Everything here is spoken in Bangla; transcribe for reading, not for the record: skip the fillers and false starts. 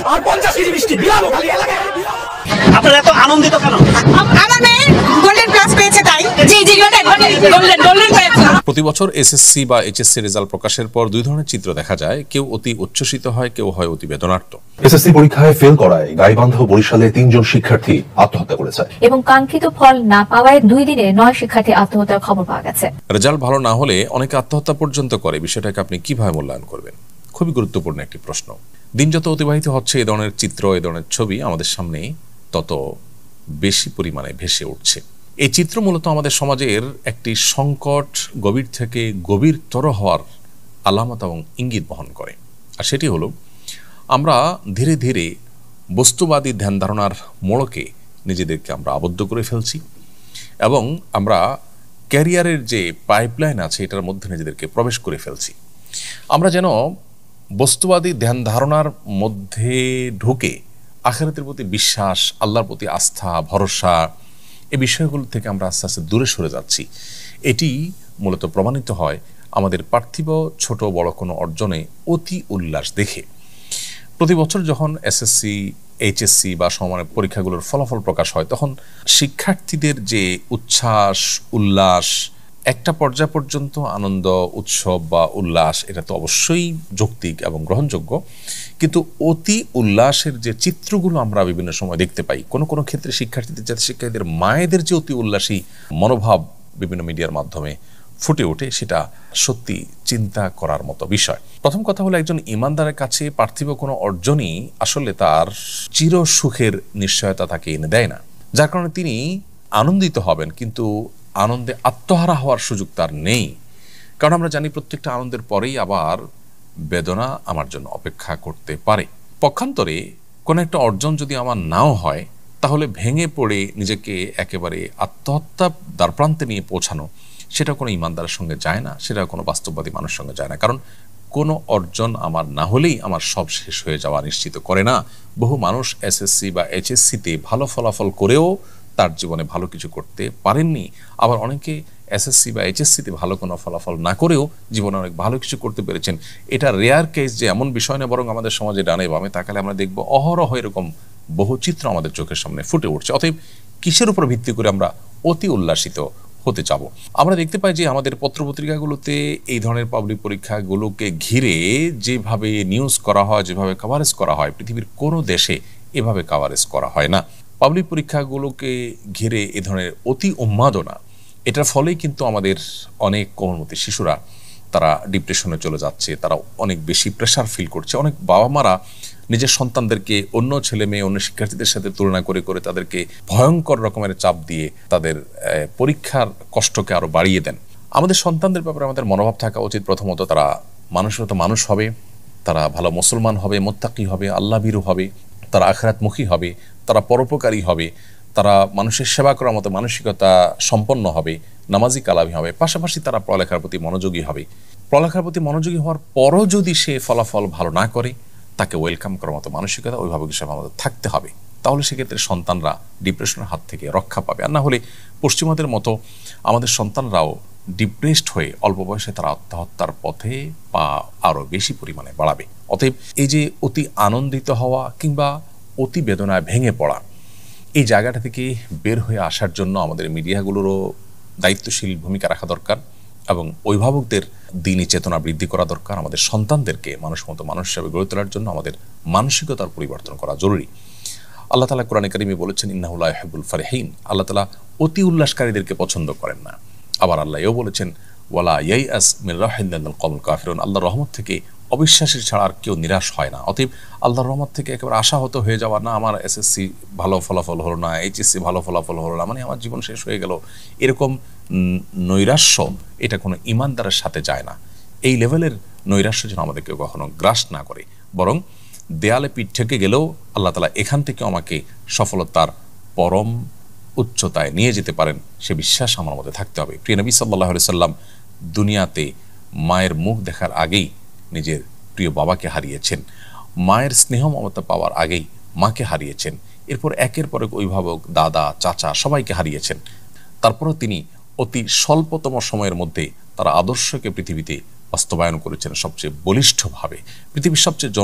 আর 50 কেজি মিষ্টি বিলাবো খালি এলাকায়। আপনারা এত আনন্দিত কেন? আমার মেয়ে গোল্ডেন প্লাস পেয়েছে তাই। জি গোল্ডেন পেয়েছে। প্রতি বছর এসএসসি বা এইচএসসি রেজাল্ট প্রকাশের পর দুই ধরনের চিত্র দেখা যায়, কেউ অতি উচ্ছ্বসিত হয়, কেউ হয় অতি বেদনার্ত। এসএসসি পরীক্ষায় ফেল করায় গাইবান্ধা ও বরিশালে 3 জন শিক্ষার্থী আত্মহত্যা করেছে এবং কাঙ্ক্ষিত ফল না পাওয়ায় 2 দিনে 9 শিক্ষার্থী আত্মহত্যার খবর পাওয়া গেছে। রেজাল্ট ভালো না হলে অনেকে আত্মহত্যা পর্যন্ত করে, বিষয়টাকে আপনি কিভাবে মূল্যায়ন করবেন? খুবই গুরুত্বপূর্ণ একটি প্রশ্ন। দিন যত অতিবাহিত হচ্ছে এ ধরনের চিত্র, এ ধরনের ছবি আমাদের সামনে তত বেশি পরিমাণে ভেসে উঠছে। এই চিত্র মূলত আমাদের সমাজের একটি সংকট গভীর থেকে গভীরতর হওয়ার আলামত এবং ইঙ্গিত বহন করে। আর সেটি হলো, আমরা ধীরে ধীরে বস্তুবাদী ধ্যান ধারণার মোড়কে নিজেদেরকে আমরা আবদ্ধ করে ফেলছি এবং আমরা ক্যারিয়ারের যে পাইপলাইন আছে এটার মধ্যে নিজেদেরকে প্রবেশ করে ফেলছি। আমরা যেন বস্তুবাদী ধ্যান ধারণার মধ্যে ঢুকে আখিরাতের প্রতি বিশ্বাস, আল্লাহর প্রতি আস্থা, ভরসা, এই বিষয়গুলো থেকে আমরা আস্তে আস্তে দূরে সরে যাচ্ছি। এটি মূলত প্রমাণিত হয় আমাদের পার্থিব ছোট বড় কোনো অর্জনে অতি উল্লাস দেখে। প্রতি বছর যখন এসএসসি, এইচএসসি বা সমমানের পরীক্ষাগুলোর ফলাফল প্রকাশ হয়, তখন শিক্ষার্থীদের যে উচ্ছ্বাস, উল্লাস, একটা পর্যায় পর্যন্ত আনন্দ, উৎসব বা উল্লাস, এটা তো অবশ্যই যৌক্তিক এবং গ্রহণযোগ্য, কিন্তু অতি উল্লাসের যে চিত্রগুলো আমরা বিভিন্ন সময় দেখতে পাই, কোনো কোনো ক্ষেত্রে শিক্ষার্থীদের মায়েদের যে অতি উল্লাসী মনোভাব বিভিন্ন মিডিয়ার মাধ্যমে ফুটে ওঠে, সেটা সত্যি চিন্তা করার মতো বিষয়। প্রথম কথা হলো, একজন ইমানদারের কাছে পার্থিব কোনো অর্জনই আসলে তার চির সুখের নিশ্চয়তা তাকে এনে দেয় না, যার কারণে তিনি আনন্দিত হবেন, কিন্তু আনন্দে আত্মহারা হওয়ার সুযোগ তার নেই। কারণ আমরা জানি প্রত্যেকটা আনন্দের পরেই আবার বেদনা আমার জন্য অপেক্ষা করতে পারে। পক্ষান্তরে কোনো একটা অর্জন যদি আমার নাও হয়, তাহলে ভেঙে পড়ে নিজেকে একেবারে আত্মহত্যার দ্বারপ্রান্তে নিয়ে পৌঁছানো, সেটা কোনো ইমানদারের সঙ্গে যায় না, সেটা কোনো বাস্তববাদী মানুষের সঙ্গে যায় না। কারণ কোনো অর্জন আমার না হলেই আমার সব শেষ হয়ে যাওয়া নিশ্চিত করে না। বহু মানুষ এসএসসি বা এইচএসসিতে ভালো ফলাফল করেও তার জীবনে ভালো কিছু করতে পারেননি। আবার অনেকে এসএসসি বা এইচএসসিতে ভালো কোনো ফলাফল না করেও জীবনে অনেক ভালো কিছু করতে পেরেছেন। এটা রেয়ার কেস যে এমন বিষয় না, বরং আমাদের সমাজে ডানে বামে তাকালে আমরা দেখব অহরহ এরকম বহু চিত্র আমাদের চোখের সামনে ফুটে উঠছে। অতএব কিসের উপর ভিত্তি করে আমরা অতি উল্লাসিত হতে যাব? আমরা দেখতে পাই যে আমাদের পত্রপত্রিকাগুলোতে এই ধরনের পাবলিক পরীক্ষাগুলোকে ঘিরে যেভাবে নিউজ করা হয়, যেভাবে কভারেজ করা হয়, পৃথিবীর কোনো দেশে এভাবে কভারেজ করা হয় না। পাবলিক পরীক্ষাগুলোকে ঘিরে এ ধরনের অতি উন্মাদনা, এটার ফলেই কিন্তু আমাদের অনেক কোমলমতি শিশুরা তারা ডিপ্রেশনে চলে যাচ্ছে, তারা অনেক বেশি প্রেশার ফিল করছে। অনেক বাবা মারা নিজের সন্তানদেরকে অন্য ছেলে মেয়ে, অন্য শিক্ষার্থীদের সাথে তুলনা করে করে তাদেরকে ভয়ঙ্কর রকমের চাপ দিয়ে তাদের পরীক্ষার কষ্টকে আরও বাড়িয়ে দেন। আমাদের সন্তানদের ব্যাপারে আমাদের মনোভাব থাকা উচিত, প্রথমত তারা মানুষের মতো মানুষ হবে, তারা ভালো মুসলমান হবে, মুত্তাকি হবে, আল্লাহ ভীরু হবে, তারা আখিরাতমুখী হবে, তারা পরোপকারী হবে, তারা মানুষের সেবা করার মতো মানসিকতা সম্পন্ন হবে, নামাজি কালামি হবে, পাশাপাশি তারা পড়ালেখার প্রতি মনোযোগী হবে। পড়ালেখার প্রতি মনোযোগী হওয়ার পরও যদি সে ফলাফল ভালো না করে, তাকে ওয়েলকাম করার মতো মানসিকতা, অভিভাবক হিসেবে আমাদের থাকতে হবে। তাহলে সেক্ষেত্রে সন্তানরা ডিপ্রেশনের হাত থেকে রক্ষা পাবে। আর না হলে পশ্চিমাদের মতো আমাদের সন্তানরাও ডিপ্রেসড হয়ে অল্প বয়সে তারা আত্মহত্যার পথে পা আরও বেশি পরিমাণে বাড়াবে। অতএব এই যে অতি আনন্দিত হওয়া কিংবা অতি বেদনায় ভেঙে পড়া, এই জায়গাটা থেকে বের হয়ে আসার জন্য আমাদের মিডিয়াগুলোরও দায়িত্বশীল ভূমিকা রাখা দরকার এবং অভিভাবকদের দিনী চেতনা বৃদ্ধি করা দরকার। আমাদের সন্তানদেরকে মানুষ মতো মানুষ হিসেবে গড়ে তোলার জন্য আমাদের মানসিকতার পরিবর্তন করা জরুরি। আল্লাহ তাআলা কোরআনে কারিমে বলেছেন, ইন্নাহু লা ইউহিব্বুল ফারিহিন। আল্লাহ তাআলা অতি উল্লাসকারীদেরকে পছন্দ করেন না। আবার আল্লাহ এও বলেছেন, ওয়ালা ইয়াইআস মির রাহমাতিল্লাহিল কওমুল কাফিরুন। আল্লাহর রহমত থেকে অবিশ্বাসীর ছাড়া আর কেউ নিরাশ হয় না। অতএব আল্লাহর রহমত থেকে একেবারে আশাহত হয়ে যাওয়া না, আমার এসএসসি ভালো ফলাফল হলো না, এইচএসসি ভালো ফলাফল হলো না, মানে আমার জীবন শেষ হয়ে গেল, এরকম নৈরাশ্য এটা কোনো ইমানদারের সাথে যায় না। এই লেভেলের নৈরাশ্য যেন আমাদেরকে কখনো গ্রাস না করে, বরং দেয়ালে পিঠ থেকে গেলেও আল্লাহ তাআলা এখান থেকে আমাকে সফলতার পরম উচ্চতায় নিয়ে যেতে পারেন, সে বিশ্বাস আমার মধ্যে থাকতে হবে। প্রিয় নবী সাল্লাল্লাহু আলাইহি সাল্লাম দুনিয়াতে মায়ের মুখ দেখার আগেই নিজের প্রিয় বাবাকে হারিয়েছেন, মায়ের স্নেহ মমতা পাওয়ার আগেই মাকে হারিয়েছেন, এরপর একের পর এক অভিভাবক, দাদা, চাচা সবাইকে হারিয়েছেন। তারপরও তিনি অতি স্বল্পতম সময়ের মধ্যে তার আদর্শকে পৃথিবীতে বাস্তবায়ন করেছেন সবচেয়ে বলিষ্ঠভাবে। পৃথিবীর সবচেয়ে